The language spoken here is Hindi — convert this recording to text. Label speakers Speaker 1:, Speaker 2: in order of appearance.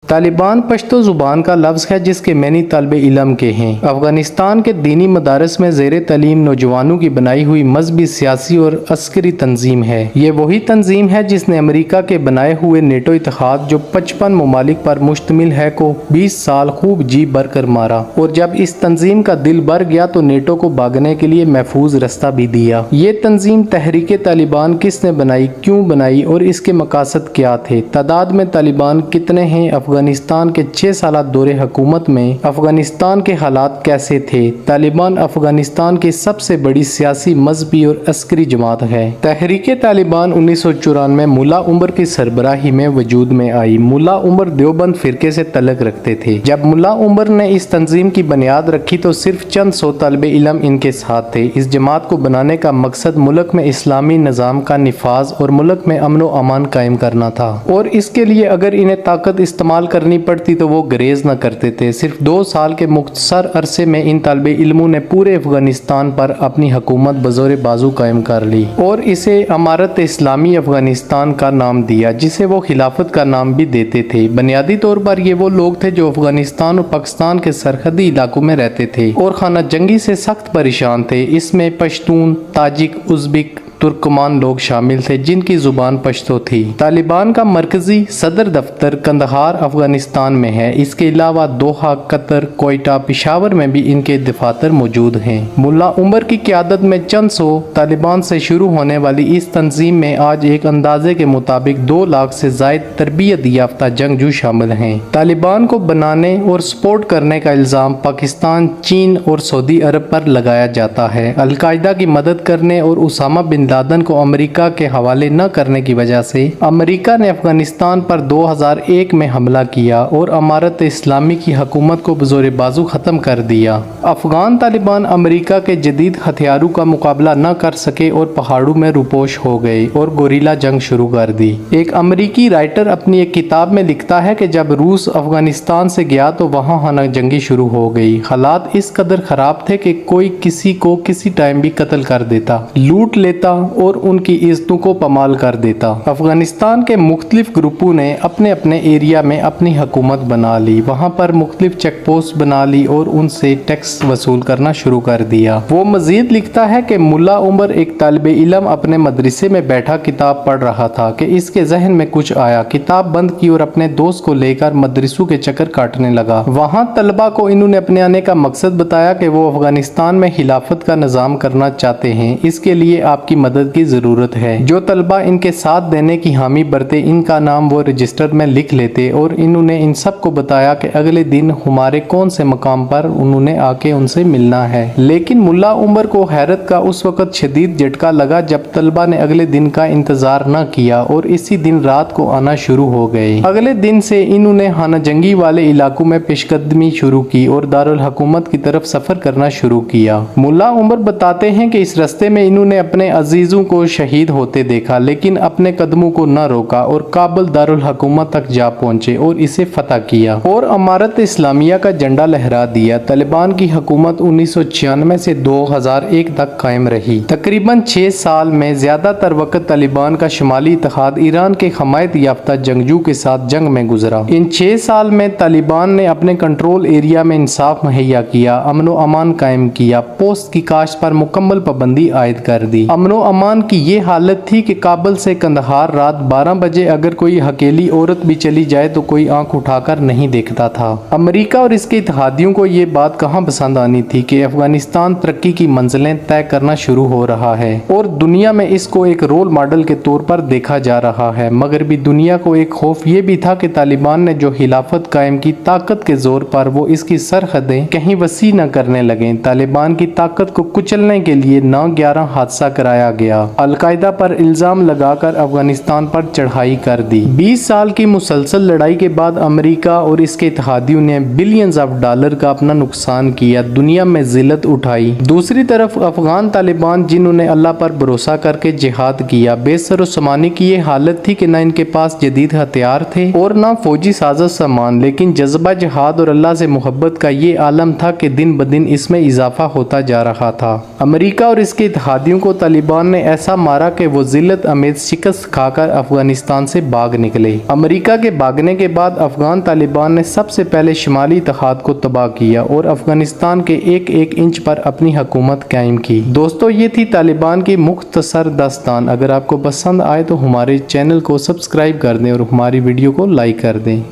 Speaker 1: तालिबान पश्तो ज़ुबान का लफ्ज़ है जिसके मैनी तलब इलम के हैं। अफ़गानिस्तान के दीनी मदारस में ज़ेर तलीम नौजवानों की बनाई हुई मजहबी, सियासी और अस्करी तंजीम है। ये वही तंजीम है जिसने अमेरिका के बनाए हुए नेटो इत्तेहाद जो 55 ममालिक पर मुश्तमिल है को 20 साल खूब जी भर कर मारा, और जब इस तंजीम का दिल भर गया तो नेटो को भागने के लिए महफूज रास्ता भी दिया। ये तंजीम तहरीक तालिबान किसने बनाई, क्यों बनाई और इसके मकासद क्या थे? तादाद में तालिबान कितने हैं? अफगानिस्तान के 6 साल दौरे हुकूमत में अफगानिस्तान के हालात कैसे थे? तालिबान अफगानिस्तान की सबसे बड़ी सियासी, मजहबी और अस्करी जमात है। तहरीक तालिबान 1994 मुल्ला उमर की सरबराही में वजूद में आई। मुल्ला उमर देवबंद फिरके से तल्लुक़ रखते थे। जब मुल्ला उमर ने इस तंजीम की बुनियाद रखी तो सिर्फ चंद सौ तलबे इलम इनके साथ थे। इस जमात को बनाने का मकसद मुल्क में इस्लामी निज़ाम का निफाज और मुल्क में अमन व अमान कायम करना था, और इसके लिए अगर इन्हें ताकत इस्तेमाल करनी पड़ती तो वो गुरेज न करते थे। सिर्फ 2 साल के मुख्तसर अरसे में इन तालिबे इल्मों ने पूरे अफगानिस्तान पर अपनी हुकूमत बज़ोर बाजू कायम कर ली और इसे अमारत इस्लामी अफगानिस्तान का नाम दिया, जिसे वो खिलाफत का नाम भी देते थे। बुनियादी तौर पर ये वो लोग थे जो अफगानिस्तान और पाकिस्तान के सरहदी इलाकों में रहते थे और खाना जंगी से सख्त परेशान थे। इसमें पश्तून, ताजिक, उज़्बेक, तुर्कमान लोग शामिल थे जिनकी जुबान पश्तो थी। तालिबान का मरकजी सदर दफ्तर कंदहार अफगानिस्तान में है। इसके अलावा दोहा, कतर, कोयटा, पिशावर में भी इनके दफातर मौजूद हैं। मुल्ला उमर की क़यादत में चंद सौ तालिबान से शुरू होने वाली इस तंजीम में आज एक अंदाजे के मुताबिक 2 लाख से ज़ायद तरबियत याफ्ता जंगजू शामिल हैं। तालिबान को बनाने और सपोर्ट करने का इल्ज़ाम पाकिस्तान, चीन और सऊदी अरब पर लगाया जाता है। अलकायदा की मदद करने और उसामा बिन लादेन को अमेरिका के हवाले न करने की वजह से अमेरिका ने अफगानिस्तान पर 2001 में हमला किया और अमारत इस्लामी की हुकूमत को बज़ोर बाजू ख़त्म कर दिया। अफगान तालिबान अमेरिका के जदीद हथियारों का मुकाबला न कर सके और पहाड़ों में रुपोश हो गए और गोरीला जंग शुरू कर दी। एक अमेरिकी राइटर अपनी एक किताब में लिखता है कि जब रूस अफगानिस्तान से गया तो वहाँ खाना जंगी शुरू हो गई। हालात इस कदर ख़राब थे कि कोई किसी को किसी टाइम भी कत्ल कर देता, लूट लेता और उनकी इज्जतों को पमाल कर देता। अफगानिस्तान के मुख्तलिफ ग्रुपों ने अपने अपने एरिया में अपनी हुकूमत बना ली, वहाँ पर मुख्तलिफ चेक पोस्ट बना ली और उनसे टैक्स वसूल करना शुरू कर दिया। वो मजीद लिखता है कि मुल्ला उमर एक तालिबे इलम अपने मदरसे में बैठा किताब पढ़ रहा था कि इसके जहन में कुछ आया, किताब बंद की और अपने दोस्त को लेकर मदरसों के चक्कर काटने लगा। वहाँ तलबा को इन्होंने अपने आने का मकसद बताया कि वो अफगानिस्तान में खिलाफत का निज़ाम करना चाहते हैं, इसके लिए आपकी मदद की ज़रूरत है। जो तलबा इनके साथ देने की हामी बरते इनका नाम वो रजिस्टर में लिख लेते और इन्होंने इन सब को बताया कि अगले दिन हमारे कौन से मकाम पर उन्होंने आके उनसे मिलना है। लेकिन मुल्ला उमर को हैरत का उस वक़्त शदीद झटका लगा जब तलबा ने अगले दिन का इंतज़ार न किया और इसी दिन रात को आना शुरू हो गए। अगले दिन से इन्होंने खाना जंगी वाले इलाकों में पेशकदमी शुरू की और दारुल हुकूमत की तरफ सफ़र करना शुरू किया। मुल्ला उमर बताते हैं कि इस रास्ते में इन्होंने अपने अजीजों को शहीद होते देखा, लेकिन अपने कदमों को न रोका और काबुल दारुल हुकूमत तक जा पहुंचे और इसे फतह किया और अमारत इस्लामिया का झंडा लहरा दिया। तालिबान की हुकूमत 1996 से 2001 तक कायम रही। तकरीबन 6 साल में ज्यादातर वक्त तालिबान का शुमाली इत्तेहाद ईरान के हमायत याफ्ता जंगजू के साथ जंग में गुजरा। इन 6 साल में तालिबान ने अपने कंट्रोल एरिया में इंसाफ मुहैया किया, अमन व अमान कायम किया, पोस्त की काश्त पर मुकम्मल पाबंदी आयद कर दी। अमन व अमान की ये हालत थी कि काबुल से कंदहार रात 12 बजे अगर कोई अकेली औरत भी चली जाए तो कोई आंख उठाकर नहीं देखता था। अमेरिका और इसके इत्तेहादियों को ये बात कहाँ पसंद आनी थी कि अफगानिस्तान तरक्की की मंजिलें तय करना शुरू हो रहा है और दुनिया में इसको एक रोल मॉडल के तौर पर देखा जा रहा है। मगर भी दुनिया को एक खौफ ये भी था कि तालिबान ने जो खिलाफत कायम की, ताकत के जोर पर वो इसकी सरहदें कहीं वसी न करने लगे। तालिबान की ताकत को कुचलने के लिए 9/11 हादसा कराया गया। अलकायदा पर इल्जाम लगाकर अफगानिस्तान पर चढ़ाई कर दी। 20 साल की मुसलसल लड़ाई के बाद अमेरिका और इसके इत्तेहादियों ने बिलियंस ऑफ डॉलर का अपना नुकसान किया, दुनिया में जिल्लत उठाई। दूसरी तरफ अफगान तालिबान जिन्होंने अल्लाह पर भरोसा करके जिहाद किया, बेसर समानी की ये हालत थी कि न इनके पास जदीद हथियार थे और न फौजी साजस सामान, लेकिन जज्बा जिहाद और अल्लाह से मोहब्बत का ये आलम था कि दिन ब दिन इसमें इजाफा होता जा रहा था। अमेरिका और इसके इत्तेहादियों को तालिबान तालिबान ने ऐसा मारा कि वो जिल्लत अमेज शिकस्त खाकर अफगानिस्तान से भाग निकले। अमेरिका के भागने के बाद अफगान तालिबान ने सबसे पहले शुमाली इत्तेहाद को तबाह किया और अफगानिस्तान के एक एक इंच पर अपनी हुकूमत कायम की। दोस्तों, ये थी तालिबान की मुख्तसर दास्तान। अगर आपको पसंद आए तो हमारे चैनल को सब्सक्राइब कर दें और हमारी वीडियो को लाइक कर दें।